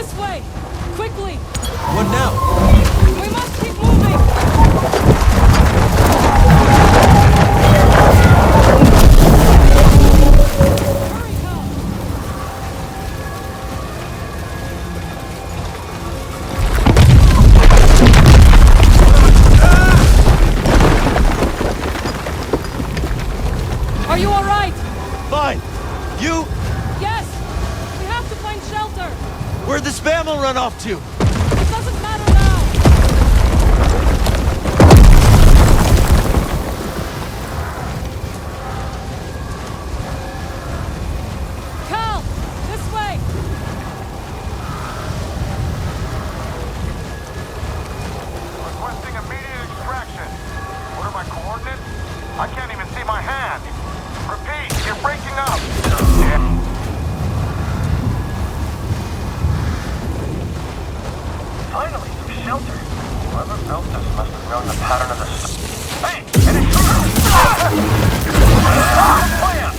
This way! Quickly! What now? We must keep moving! Hurry, Cal! Are you all right? Fine. You? Yes! We have to find shelter! Where'd the spam will run off to? It doesn't matter now! Cal! This way! Requesting immediate extraction. What are my coordinates? I can't even see my hand. Repeat, you're breaking up. Finally, some shelter. Whoever built this must have known the pattern of the... Hey! An intruder! Plan!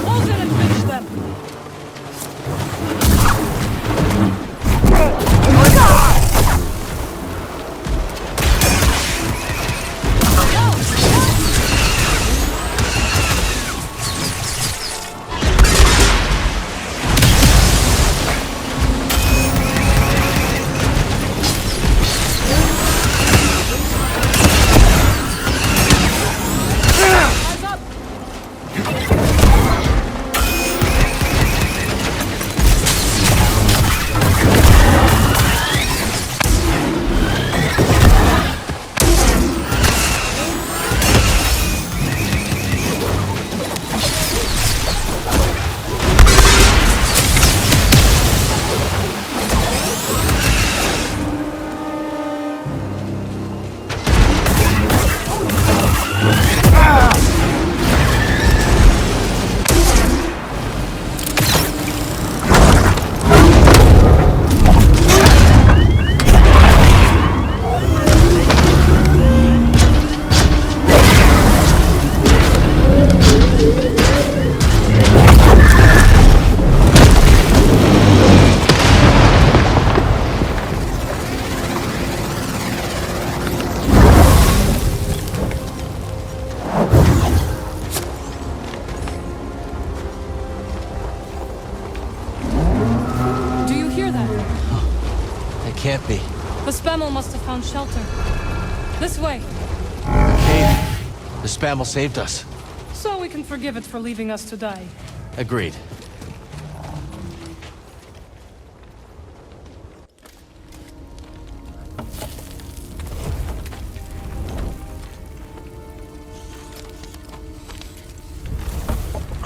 Close in and finish them! Eyes up! Do you hear that? It can't be. The Spammel must have found shelter. This way, Cave. The spam will saved us. so we can forgive it for leaving us to die. Agreed.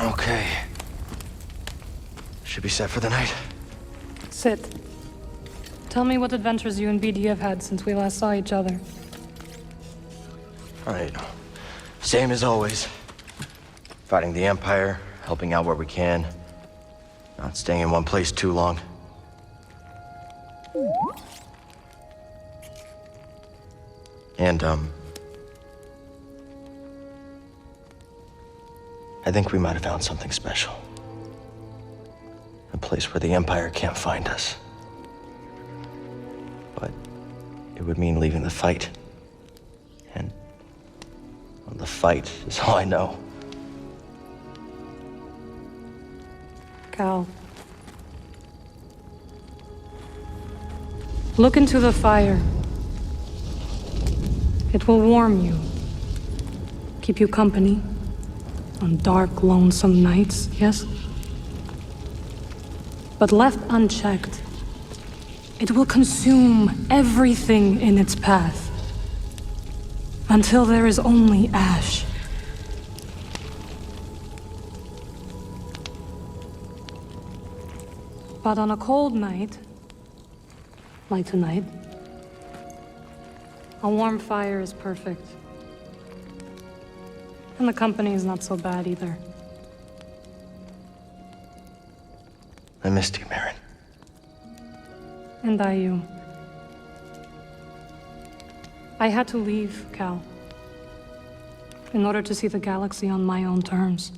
Okay. Should be set for the night. Sit. Tell me what adventures you and BD have had since we last saw each other. Alright. Same as always. Fighting the Empire, helping out where we can. Not staying in one place too long. And, I think we might have found something special. A place where the Empire can't find us. But it would mean leaving the fight. And well, the fight is all I know. Cal. Look into the fire. It will warm you. Keep you company. On dark, lonesome nights, yes? But left unchecked, it will consume everything in its path. Until there is only ash. But on a cold night, like tonight, a warm fire is perfect. And the company is not so bad either. I missed you, Marin. And I you. I had to leave, Cal. In order to see the galaxy on my own terms.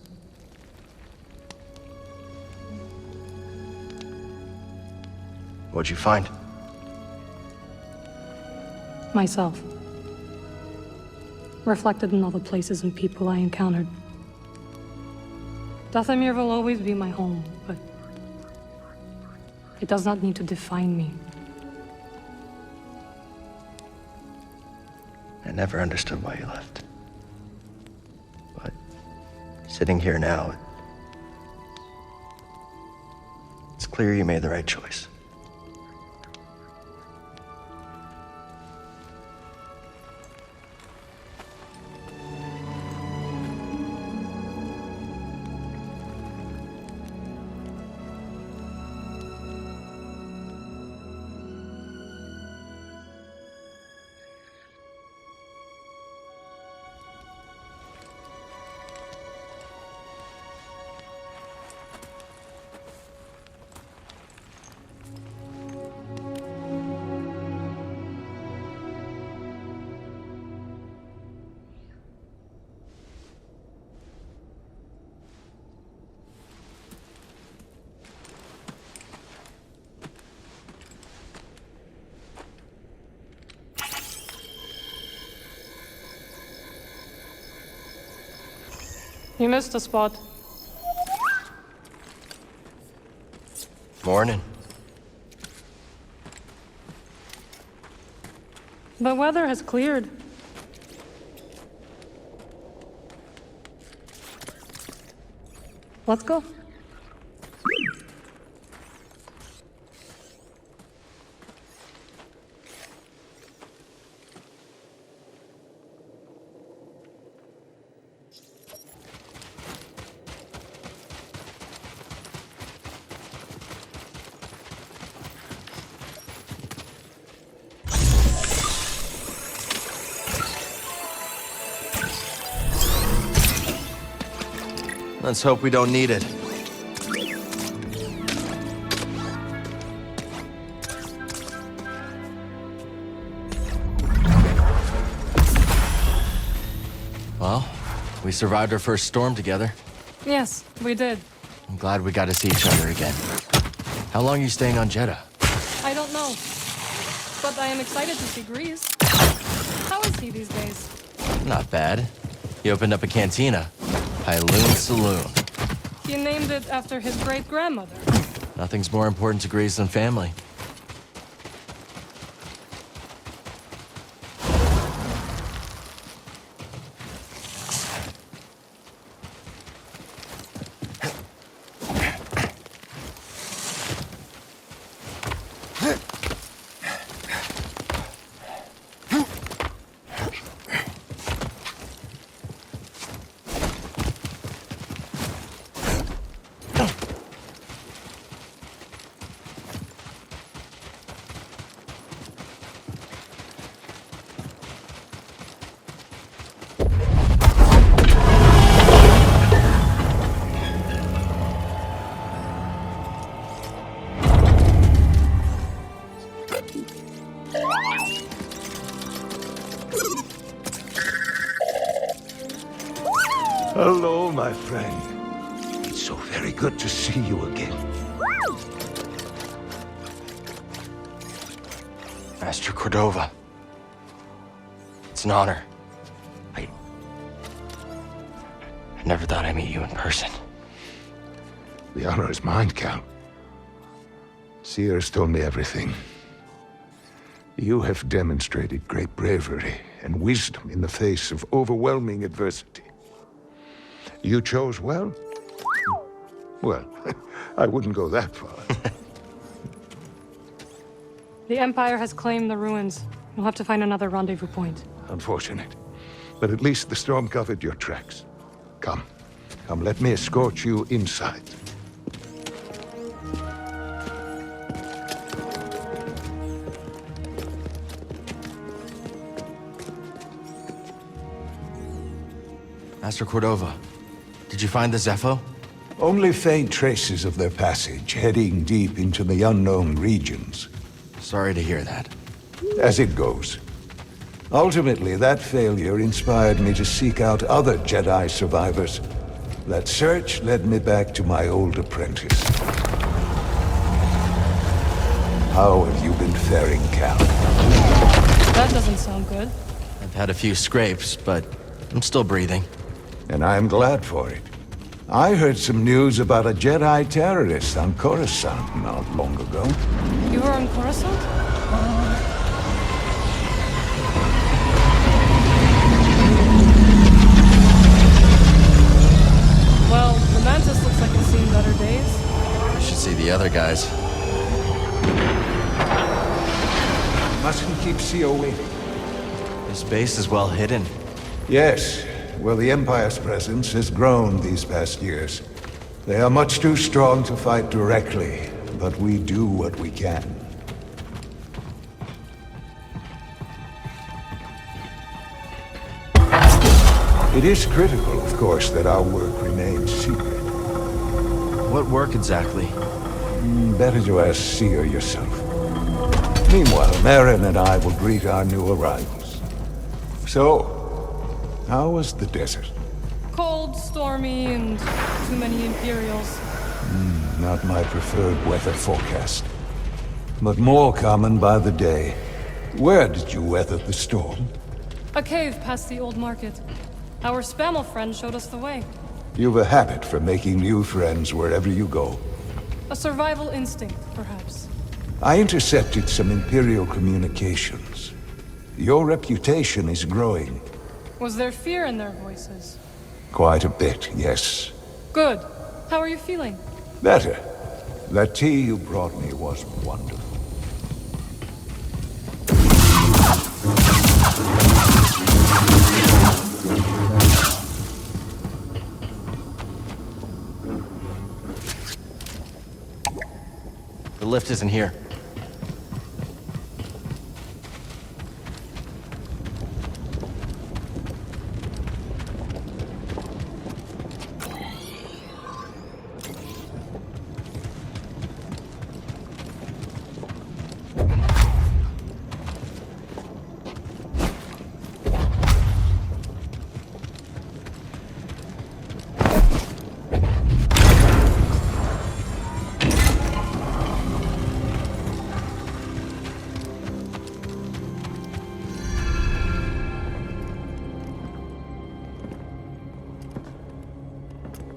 What'd you find? Myself. Reflected in all the places and people I encountered. Dathomir will always be my home, but it does not need to define me. I never understood why you left. But sitting here now, it's clear you made the right choice. You missed a spot. Morning. The weather has cleared. Let's go. Let's hope we don't need it. Well, we survived our first storm together. Yes, we did. I'm glad we got to see each other again. How long are you staying on Jeddah? I don't know. But I am excited to see Grease. How is he these days? Not bad. He opened up a cantina. Pyloon Saloon. He named it after his great-grandmother. Nothing's more important to Grease than family. Hello, my friend. It's so very good to see you again. Master Cordova. It's an honor. I never thought I'd meet you in person. The honor is mine, Cal. Seer's told me everything. You have demonstrated great bravery and wisdom in the face of overwhelming adversity. You chose well? Well, I wouldn't go that far. The Empire has claimed the ruins. We'll have to find another rendezvous point. Unfortunate. But at least the storm covered your tracks. Come, let me escort you inside. Master Cordova, did you find the Zepho? Only faint traces of their passage, heading deep into the unknown regions. Sorry to hear that. As it goes. Ultimately, that failure inspired me to seek out other Jedi survivors. That search led me back to my old apprentice. How have you been faring, Cal? That doesn't sound good. I've had a few scrapes, but I'm still breathing. And I'm glad for it. I heard some news about a Jedi terrorist on Coruscant not long ago. You were on Coruscant? Well, the Mantis looks like it's seen better days. I should see the other guys. Mustn't keep CO waiting. This base is well hidden. Yes. Well, the Empire's presence has grown these past years. They are much too strong to fight directly, but we do what we can. It is critical, of course, that our work remains secret. What work exactly? Better to ask Seer yourself. Meanwhile, Marin and I will greet our new arrivals. So, how was the desert? Cold, stormy, and too many Imperials. Not my preferred weather forecast. But more common by the day. Where did you weather the storm? A cave past the old market. Our Spammel friend showed us the way. You've a habit for making new friends wherever you go. A survival instinct, perhaps. I intercepted some Imperial communications. Your reputation is growing. Was there fear in their voices? Quite a bit, yes. Good. How are you feeling? Better. That tea you brought me was wonderful. The lift isn't here.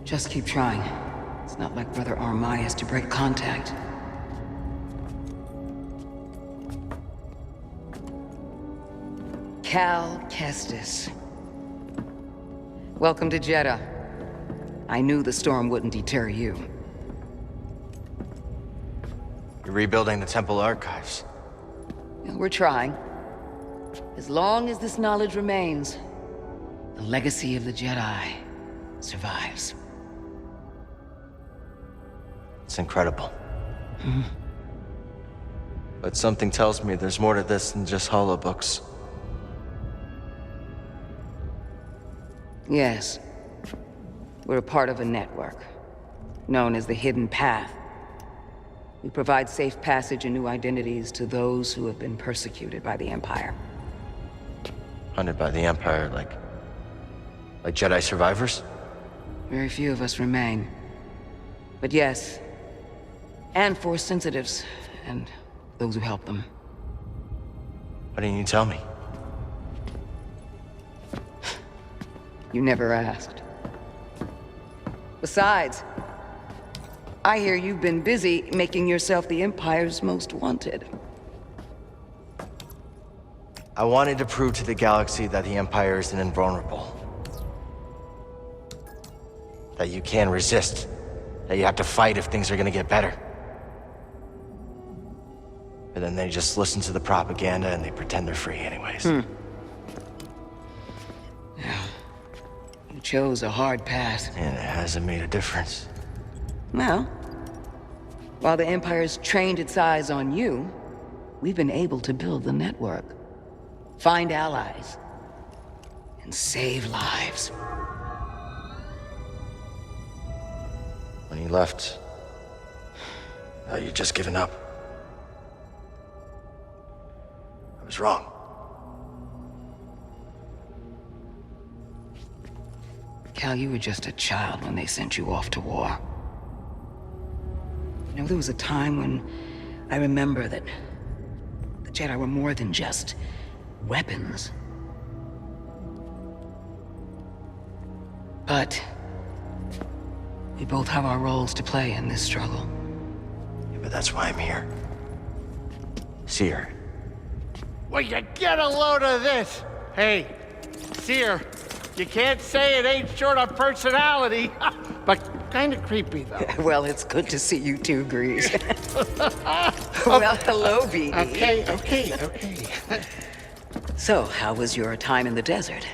Just keep trying. It's not like Brother Armai has to break contact. Cal Kestis. Welcome to Jeddah. I knew the storm wouldn't deter you. You're rebuilding the temple archives. We're trying. As long as this knowledge remains, the legacy of the Jedi survives. It's incredible. But something tells me there's more to this than just holobooks. Yes. We're a part of a network, known as the Hidden Path. We provide safe passage and new identities to those who have been persecuted by the Empire. Hunted by the Empire, like Jedi survivors? Very few of us remain. But yes, and Force sensitives, and those who help them. Why didn't you tell me? You never asked. Besides, I hear you've been busy making yourself the Empire's most wanted. I wanted to prove to the galaxy that the Empire isn't invulnerable. That you can resist. That you have to fight if things are gonna get better. But then they just listen to the propaganda and they pretend they're free anyways. You chose a hard path. And it hasn't made a difference. Well, while the Empire's trained its eyes on you, we've been able to build the network, find allies, and save lives. When you left, I thought you'd just given up. I was wrong. Cal, you were just a child when they sent you off to war. You know, there was a time when I remember that the Jedi were more than just weapons. But we both have our roles to play in this struggle. Yeah, but that's why I'm here. Seer. Will you get a load of this? Hey, Seer, you can't say it ain't short of personality, but kind of creepy, though. Well, it's good to see you too, Grease. Well, hello, BD. Okay. So, how was your time in the desert?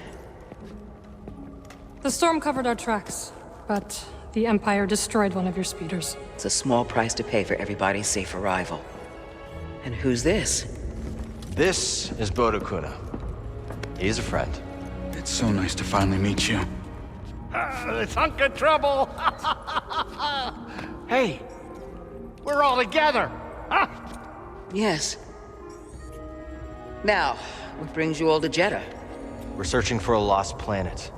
The storm covered our tracks, but the Empire destroyed one of your speeders. It's a small price to pay for everybody's safe arrival. And who's this? This is Bodokuna. He's a friend. It's so nice to finally meet you. This hunk of trouble. Hey, we're all together. Huh? Yes. Now, what brings you all to Jeddah? We're searching for a lost planet.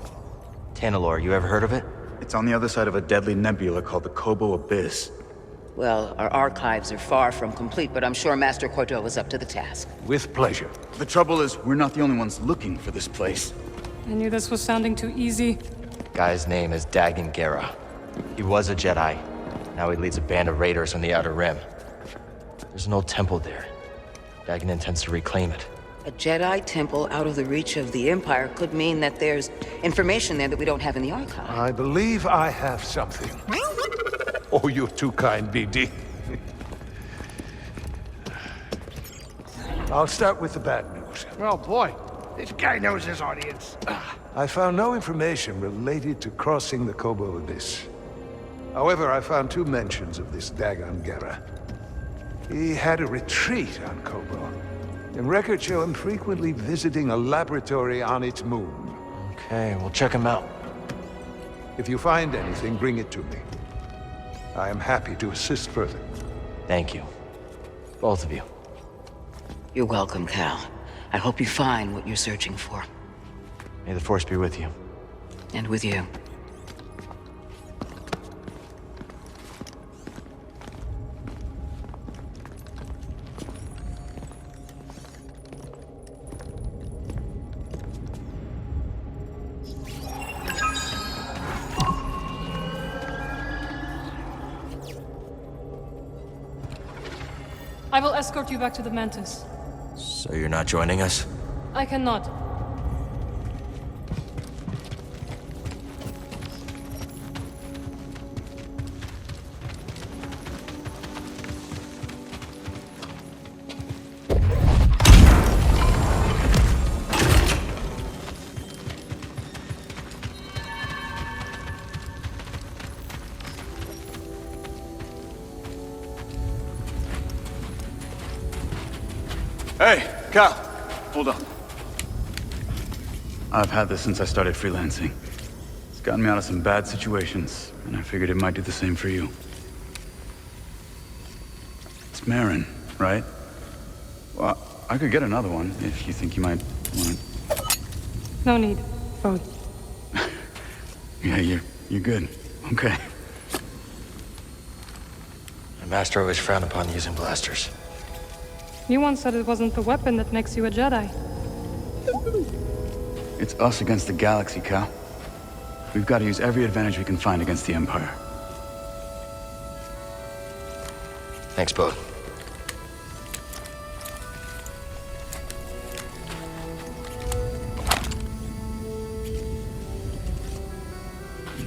Tanalorr, you ever heard of it? It's on the other side of a deadly nebula called the Kobo Abyss. Well, our archives are far from complete, but I'm sure Master Walkthough is up to the task. With pleasure. The trouble is, we're not the only ones looking for this place. I knew this was sounding too easy. Guy's name is Dagan Gera. He was a Jedi. Now he leads a band of raiders on the Outer Rim. There's an old temple there. Dagan intends to reclaim it. A Jedi temple out of the reach of the Empire could mean that there's information there that we don't have in the archive. I believe I have something. Oh, you're too kind, BD. I'll start with the bad news. Oh boy, this guy knows his audience. I found no information related to crossing the Kobo Abyss. However, I found 2 mentions of this Dagan Gera. He had a retreat on Kobo, and records show him frequently visiting a laboratory on its moon. Okay, we'll check him out. If you find anything, bring it to me. I am happy to assist further. Thank you. Both of you. You're welcome, Cal. I hope you find what you're searching for. May the Force be with you. And with you. I will escort you back to the Mantis. So you're not joining us? I cannot. Hey, Cal! Hold on. I've had this since I started freelancing. It's gotten me out of some bad situations, and I figured it might do the same for you. It's Marin, right? Well, I could get another one, if you think you might want it. No need. Both. Yeah, you're good. Okay. My master always frowned upon using blasters. You once said it wasn't the weapon that makes you a Jedi. It's us against the galaxy, Cal. We've got to use every advantage we can find against the Empire. Thanks, Bode.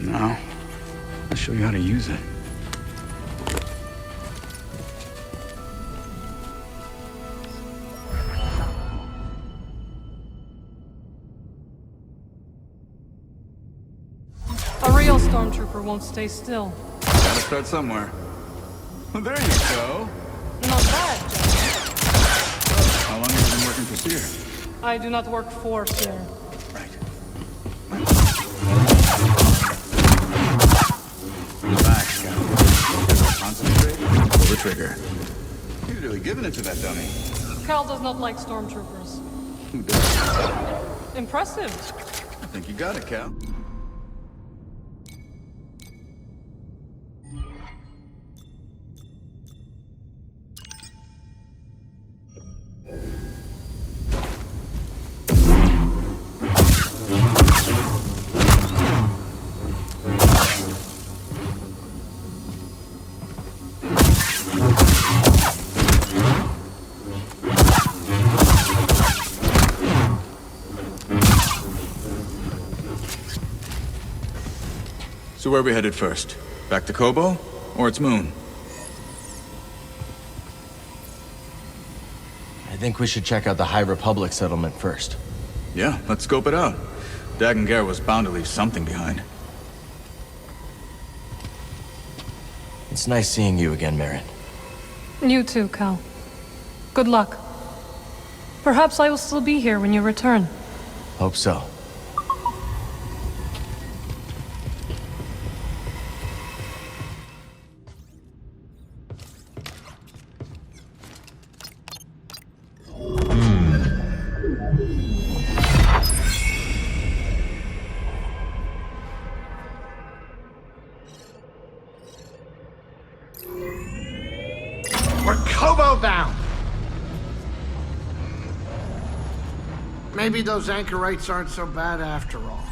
Now, I'll show you how to use it. A real stormtrooper won't stay still. Gotta start somewhere. Well, there you go. Not bad, Jedi. How long have you been working for Seer? I do not work for Seer. Right. Relax, Cal. Concentrate. Pull the trigger. You're really giving it to that dummy. Cal does not like stormtroopers. Who does? Impressive. I think you got it, Cal. So where are we headed first? Back to Kobo? Or its moon? I think we should check out the High Republic settlement first. Yeah, let's scope it out. Dagan Gera was bound to leave something behind. It's nice seeing you again, Merrin. You too, Cal. Good luck. Perhaps I will still be here when you return. Hope so. We're Kobo bound! Maybe those anchorites aren't so bad after all.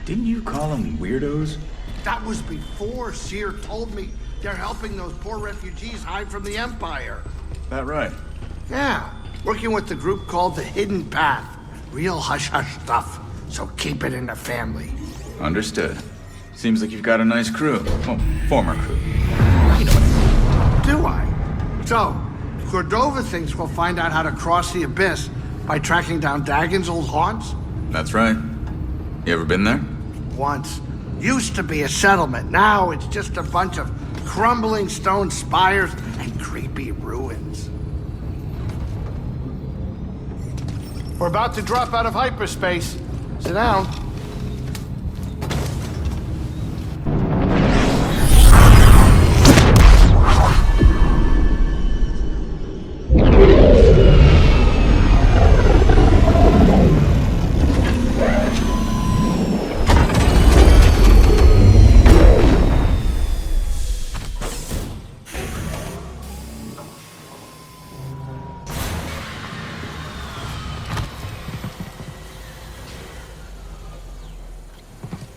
Didn't you call them weirdos? That was before Seer told me they're helping those poor refugees hide from the Empire. That right? Yeah, working with the group called the Hidden Path. Real hush-hush stuff, so keep it in the family. Understood. Seems like you've got a nice crew. Well, former crew. Do I? So, Cordova thinks we'll find out how to cross the abyss by tracking down Dagon's old haunts? That's right. You ever been there? Once. Used to be a settlement. Now it's just a bunch of crumbling stone spires and creepy ruins. We're about to drop out of hyperspace. Sit down.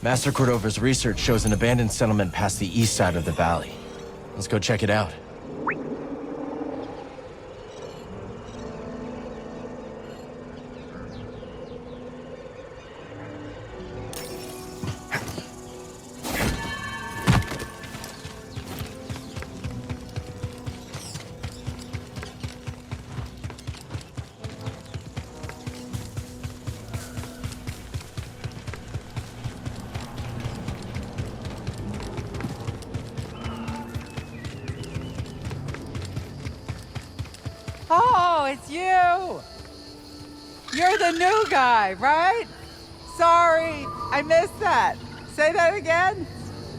Master Cordova's research shows an abandoned settlement past the east side of the valley. Let's go check it out. Oh, it's you! You're the new guy, right? Sorry, I missed that. Say that again?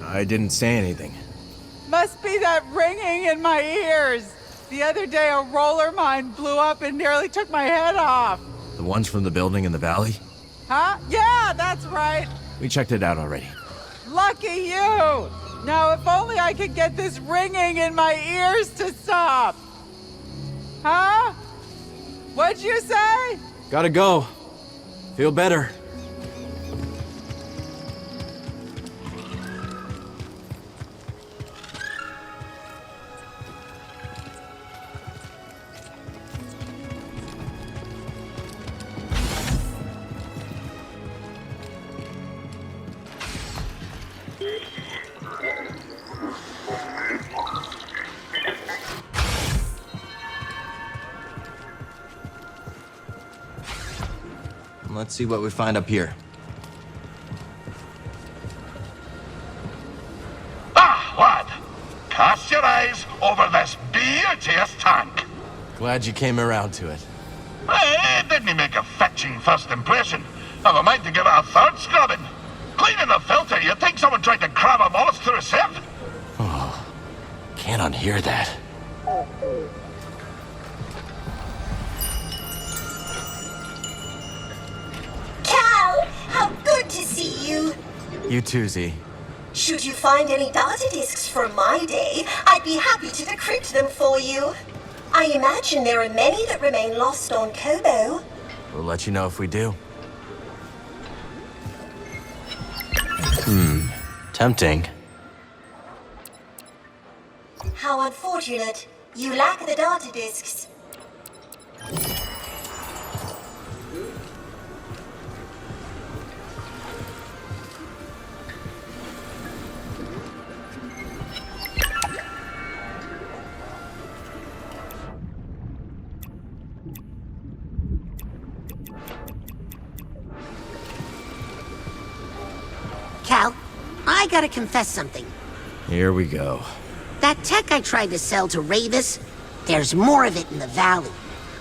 I didn't say anything. Must be that ringing in my ears. The other day a roller mine blew up and nearly took my head off. The ones from the building in the valley? Huh? Yeah, that's right. We checked it out already. Lucky you! Now, if only I could get this ringing in my ears to stop. Huh? What'd you say? Gotta go. Feel better. Let's see what we find up here. Ah, lad! Cast your eyes over this beauteous tank. Glad you came around to it. It didn't make a fetching first impression. I've a mind to give it a third scrubbing. Cleaning the filter, you'd think someone tried to cram a mollusk through a sieve. Oh, can't unhear that. How good to see you. You too, Z. Should you find any data discs from my day, I'd be happy to decrypt them for you. I imagine there are many that remain lost on Kobo. We'll let you know if we do. Tempting. How unfortunate. You lack the data discs. gotta confess something. Here we go. That tech I tried to sell to Ravis, there's more of it in the valley.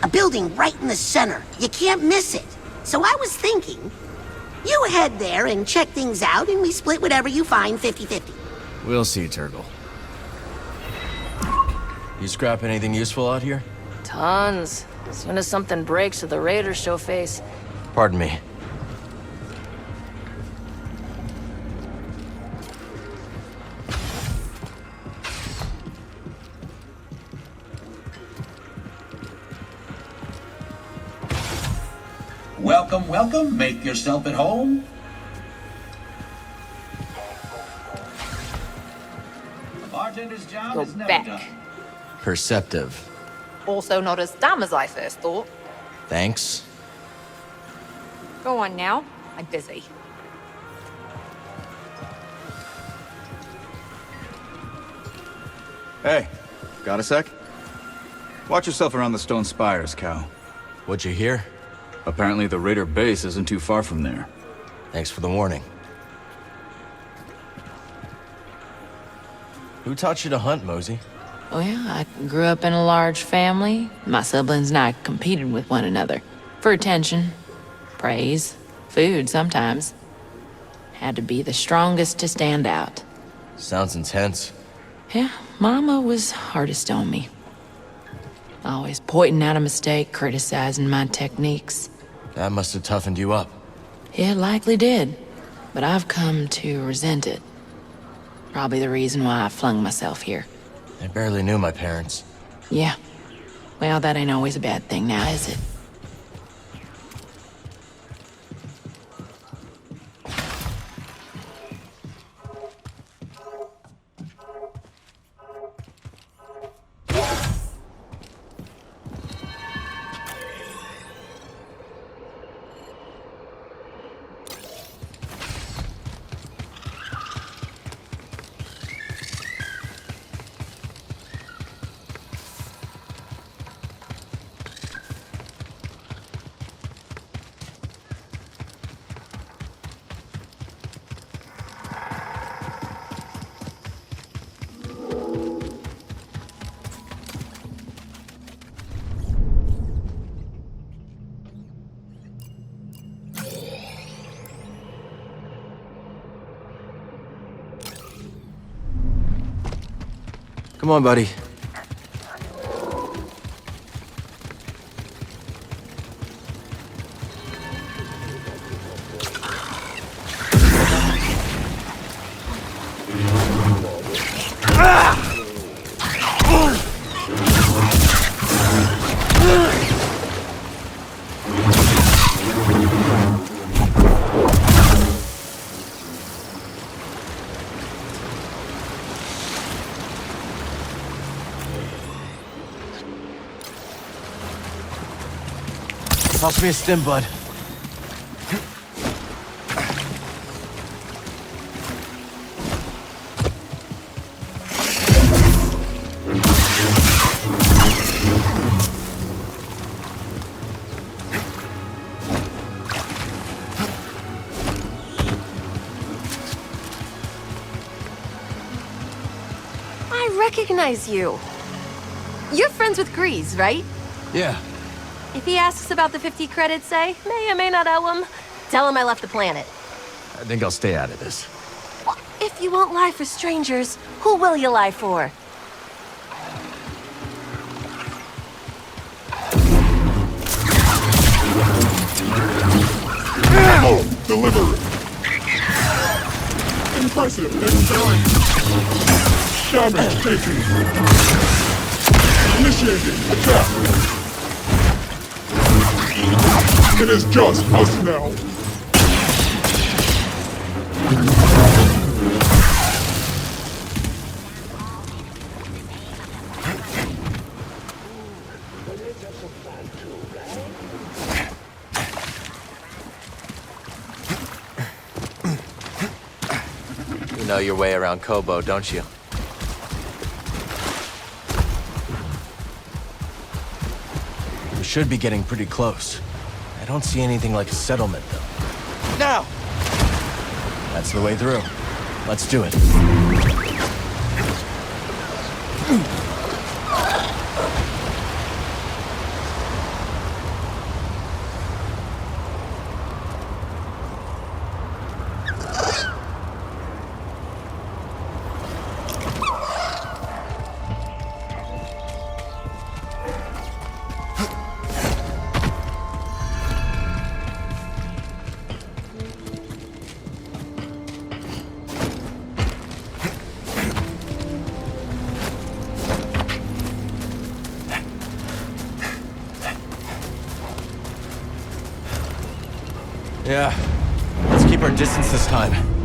A building right in the center. You can't miss it. So I was thinking, you head there and check things out, and we split whatever you find 50-50. We'll see, Turgle. You scrap anything useful out here? Tons. As soon as something breaks or the raiders show face. Pardon me. Welcome, welcome. Make yourself at home. A bartender's job You're is never back. done. Perceptive. Also not as dumb as I first thought. Thanks. Go on now. I'm busy. Hey, got a sec? Watch yourself around the stone spires, Cal. What'd you hear? Apparently the raider base isn't too far from there. Thanks for the warning. Who taught you to hunt, Mosey? Oh yeah, I grew up in a large family. My siblings and I competed with one another. For attention, praise, food sometimes. Had to be the strongest to stand out. Sounds intense. Yeah, Mama was hardest on me. Always pointing out a mistake, criticizing my techniques. That must have toughened you up. It likely did, but I've come to resent it. Probably the reason why I flung myself here. I barely knew my parents. Yeah. Well, that ain't always a bad thing now, is it? Come on, buddy. Toss me a stim, bud. I recognize you. You're friends with Grease, right? Yeah. If he asks about the 50 credits, say, may or may not owe him, tell him I left the planet. I think I'll stay out of this. If you won't lie for strangers, who will you lie for? Ammo! Deliver it! Impressive, enjoying. Damage taken. Initiating attack. It is just us now. You know your way around Kobo, don't you? We should be getting pretty close. I don't see anything like a settlement, though. Now! That's the way through. Let's do it. Yeah, let's keep our distance this time.